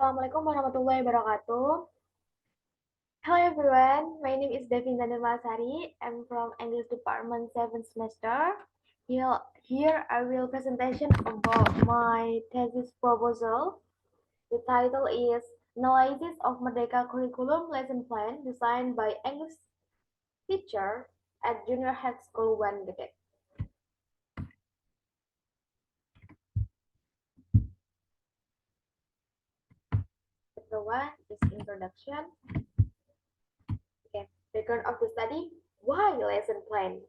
Assalamualaikum warahmatullahi wabarakatuh. Hello everyone, my name is Devinta Nirmalasari. I'm from English Department 7th semester. Here I will presentation about my thesis proposal. The title is Analysis of Merdeka Curriculum Lesson Plan designed by English teacher at Junior High School 1 Gede. Chapter 1 is introduction. Background of the study, why lesson plan?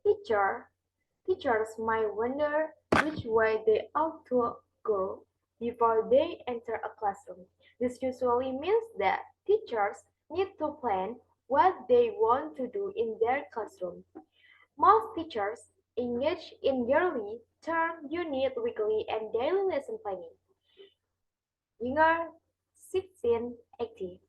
Teachers might wonder which way they ought to go before they enter a classroom. This usually means that teachers need to plan what they want to do in their classroom. Most teachers engage in yearly, term, unit, weekly, and daily lesson planning. Younger 1680.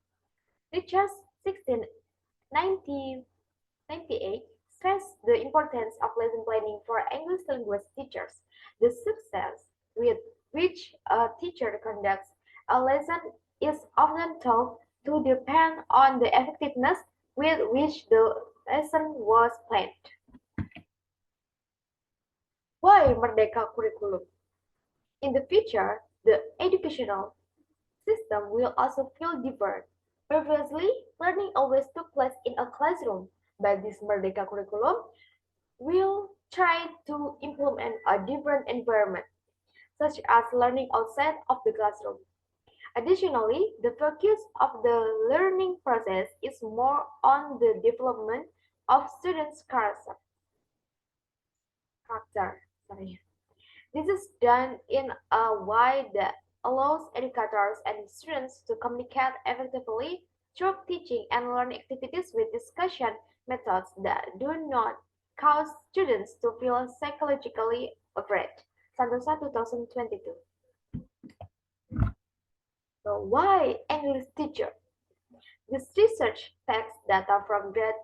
Teachers 1698 stressed the importance of lesson planning for English language teachers. The success with which a teacher conducts a lesson is often thought to depend on the effectiveness with which the lesson was planned. Why Merdeka curriculum? In the future, the educational system will also feel different. Previously, learning always took place in a classroom, but this Merdeka curriculum will try to implement a different environment, such as learning outside of the classroom. Additionally, the focus of the learning process is more on the development of students' character. This is done in a way that allows educators and students to communicate effectively through teaching and learning activities with discussion methods that do not cause students to feel psychologically afraid. Santosa 2022. So why English teacher? This research takes data from grade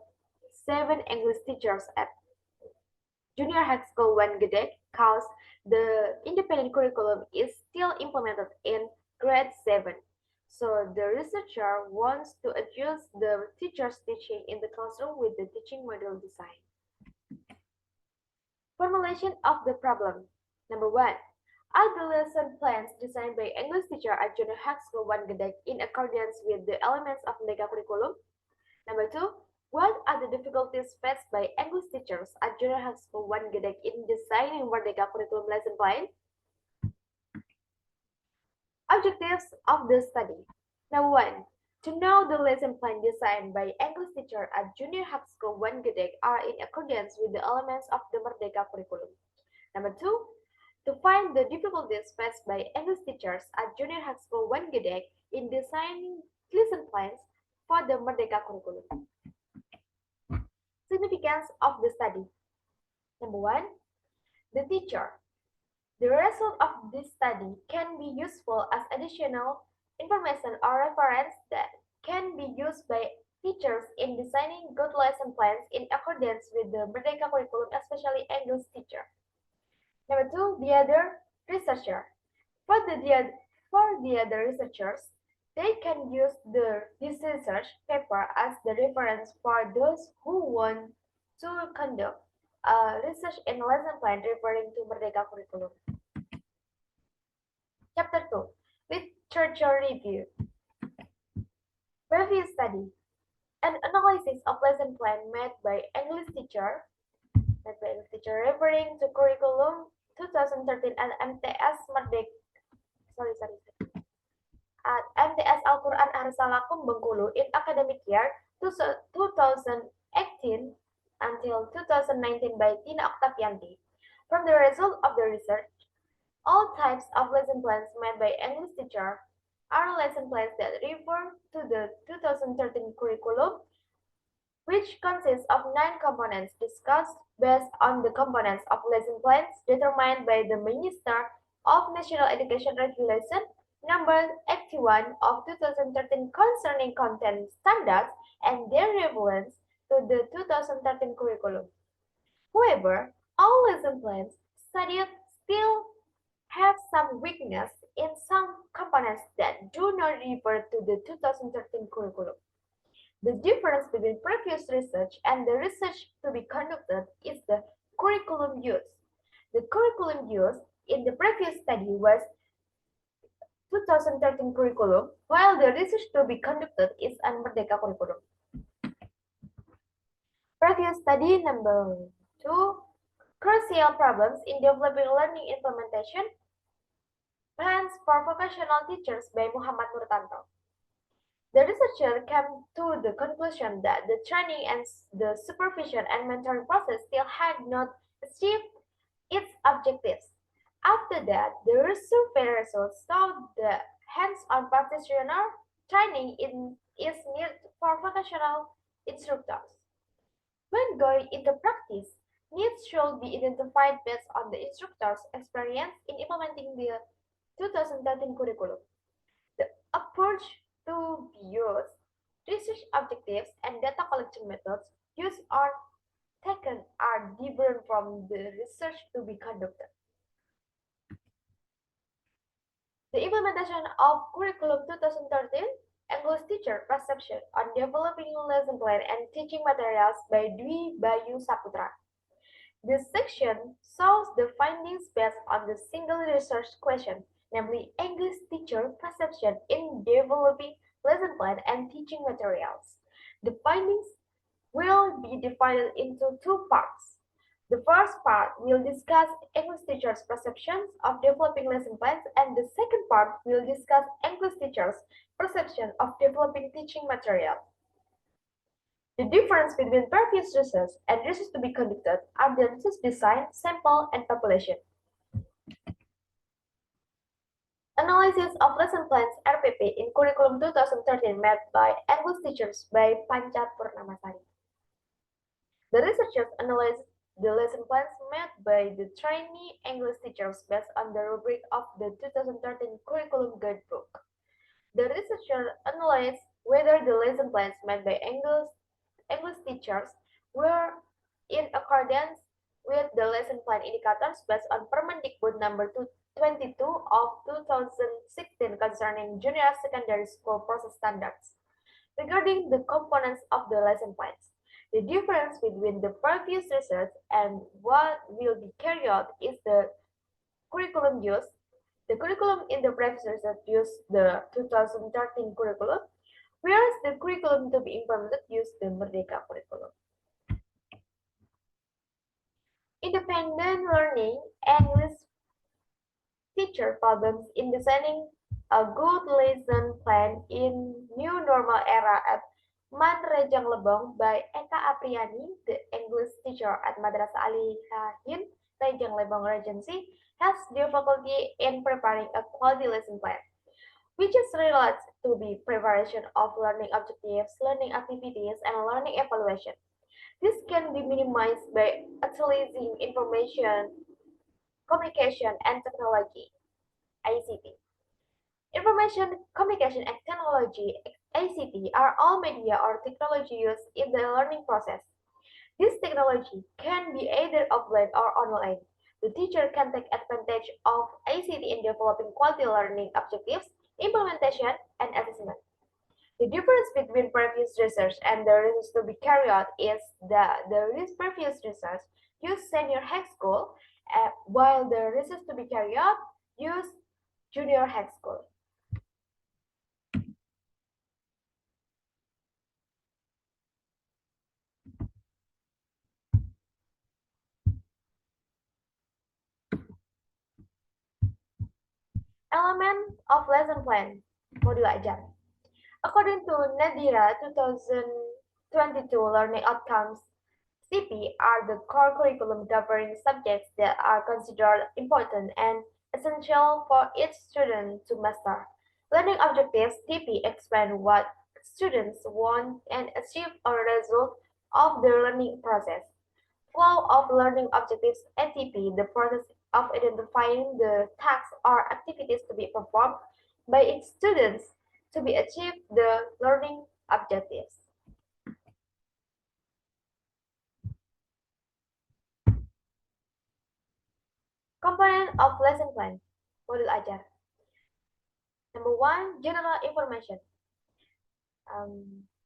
7 English teachers at Junior High School 1 Gede, cause the independent curriculum is still implemented in grade 7. So the researcher wants to adjust the teacher's teaching in the classroom with the teaching model design. Formulation of the problem. Number 1. Are the lesson plans designed by English teacher at Junior High School 1 Gede in accordance with the elements of Merdeka curriculum? Number 2. What are the difficulties faced by English teachers at Junior High School 1 Gede in designing Merdeka curriculum lesson plan? Objectives of the study. Number 1. To know the lesson plan designed by English teacher at Junior High School 1 Gede are in accordance with the elements of the Merdeka curriculum. Number 2. To find the difficulties faced by English teachers at Junior High School 1 Gede in designing lesson plans for the Merdeka curriculum. Significance of the study. Number 1. The teacher. The result of this study can be useful as additional information or reference that can be used by teachers in designing good lesson plans in accordance with the Merdeka curriculum, especially English teacher. Number 2. The other researcher. For the other researchers, they can use this research paper as the reference for those who want to conduct research in lesson plan referring to Merdeka curriculum. Chapter 2. Literature review. Previous study. An analysis of lesson plan made by English teacher referring to curriculum 2013 and MTS Merdeka. At MTS Al-Quran Arsalakum Bengkulu in academic year 2018 until 2019 by Tina Octavianti. From the result of the research, all types of lesson plans made by English teacher are lesson plans that refer to the 2013 curriculum, which consists of 9 components discussed based on the components of lesson plans determined by the Minister of National Education Regulation number 81 of 2013 concerning content standards and their relevance to the 2013 curriculum. However, all lesson plans studied still have some weakness in some components that do not refer to the 2013 curriculum. The difference between previous research and the research to be conducted is the curriculum used. The curriculum used in the previous study was 2013 curriculum, while the research to be conducted is an Merdeka curriculum. Previous study number 2, crucial problems in developing learning implementation, plans for vocational teachers by Muhammad Nurtanto. The researcher came to the conclusion that the training and the supervision and mentoring process still had not achieved its objectives. After that, the survey results showed the hands-on practitioner training is needed for vocational instructors. When going into practice, needs should be identified based on the instructor's experience in implementing the 2013 curriculum. The approach to be used, research objectives, and data collection methods used or taken are different from the research to be conducted. The implementation of Curriculum 2013 English Teacher Perception on Developing Lesson Plan and Teaching Materials by Dwi Bayu Saputra. This section shows the findings based on the single research question, namely English teacher perception in developing lesson plan and teaching materials. The findings will be divided into two parts. The first part will discuss English teachers' perceptions of developing lesson plans, and the second part will discuss English teachers' perception of developing teaching material. The difference between previous research and research to be conducted are the research design, sample, and population. Analysis of lesson plans RPP in Curriculum 2013 made by English teachers by Pancat Purnamasari. The researchers analyzed the lesson plans made by the trainee English teachers based on the rubric of the 2013 Curriculum Guidebook. The researchers analyzed whether the lesson plans made by English teachers were in accordance with the lesson plan indicators based on Permendikbud number 22 of 2016 concerning junior secondary school process standards. Regarding the components of the lesson plans, the difference between the previous research and what will be carried out is the curriculum used. The curriculum in the previous research used the 2013 curriculum, whereas the curriculum to be implemented used the Merdeka curriculum. Independent learning English teacher problems in designing a good lesson plan in new normal era at Man Rejang Lebong by Eka Apriani, the English teacher at Madrasah Alihahin, Rejang Lebong Regency, has difficulty in preparing a quality lesson plan, which is related to the preparation of learning objectives, learning activities, and learning evaluation. This can be minimized by utilizing information, communication, and technology, ICT. Information, communication, and technology, ICT, are all media or technology used in the learning process. This technology can be either offline or online. The teacher can take advantage of ICT in developing quality learning objectives, implementation, and assessment. The difference between previous research and the research to be carried out is that the previous research used senior high school, while the research to be carried out used junior high school. Element of lesson plan, modul ajar. According to Nadira 2022 Learning Outcomes, CP are the core curriculum governing subjects that are considered important and essential for each student to master. Learning objectives TP explain what students want and achieve as a result of their learning process. Flow of learning objectives ATP, the process of identifying the tasks or activities to be performed by its students to be achieve the learning objectives. Component of lesson plan. Modul ajar. Number one, general information.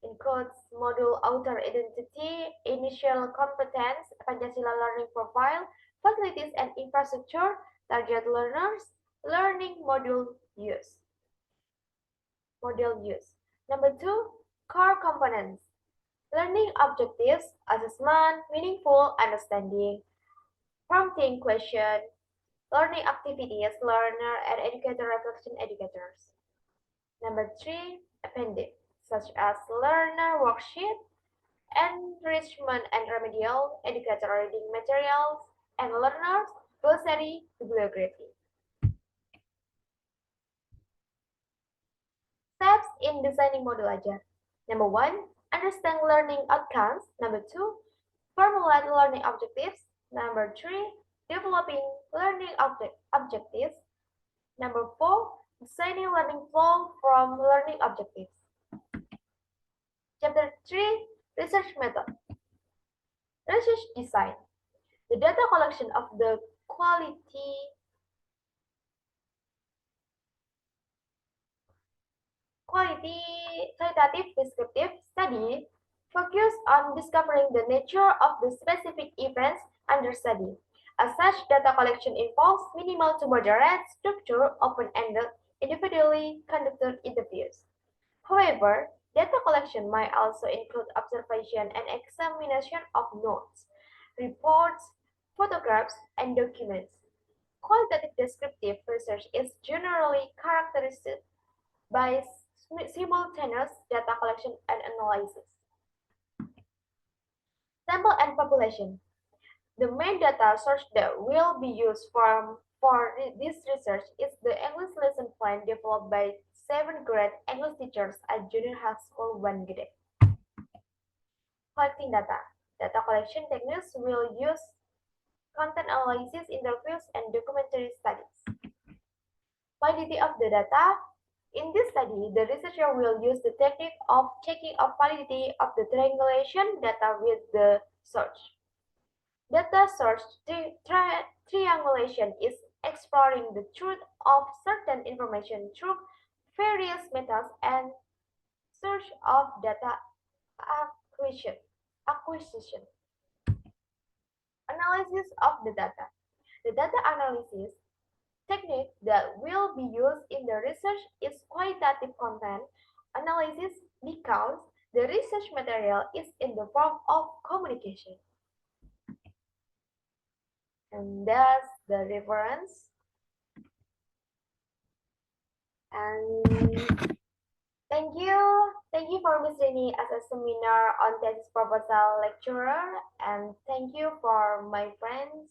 Includes module author identity, initial competence, Pancasila learning profile, facilities and infrastructure, target learners, learning module use. Number two, core components. Learning objectives, assessment, meaningful understanding, prompting question, learning activities, learner and educator reflection educators. Number three, appendix, such as learner worksheet, enrichment and remedial, educator reading materials, and learners glossary bibliography. Steps in designing module ajar. Number one, understand learning outcomes. Number two, formulate learning objectives. Number three, developing learning objectives. Number four, designing learning flow from learning objectives. Chapter 3, Research Method. Research Design. The data collection of the qualitative descriptive study focus on discovering the nature of the specific events under study. As such, data collection involves minimal to moderate structure, open-ended, individually conducted interviews. However, data collection might also include observation and examination of notes, reports, photographs, and documents. Qualitative descriptive research is generally characterized by simultaneous data collection and analysis. Sample and population. The main data source that will be used for this research is the English lesson plan developed by 7th grade English teachers at Junior High School 1 Gede. Collecting data. Data collection techniques will use content analysis, interviews, and documentary studies. Validity of the data. In this study, the researcher will use the technique of checking of validity of the triangulation data with the source. Data source triangulation is exploring the truth of certain information through various methods and search of data acquisition. Analysis of the data. The data analysis technique that will be used in the research is qualitative content analysis because the research material is in the form of communication. And that's the reference. And thank you for Miss Rini as a seminar on thesis proposal lecturer, and thank you for my friends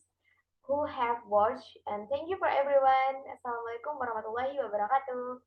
who have watched, and thank you for everyone. Assalamualaikum warahmatullahi wabarakatuh.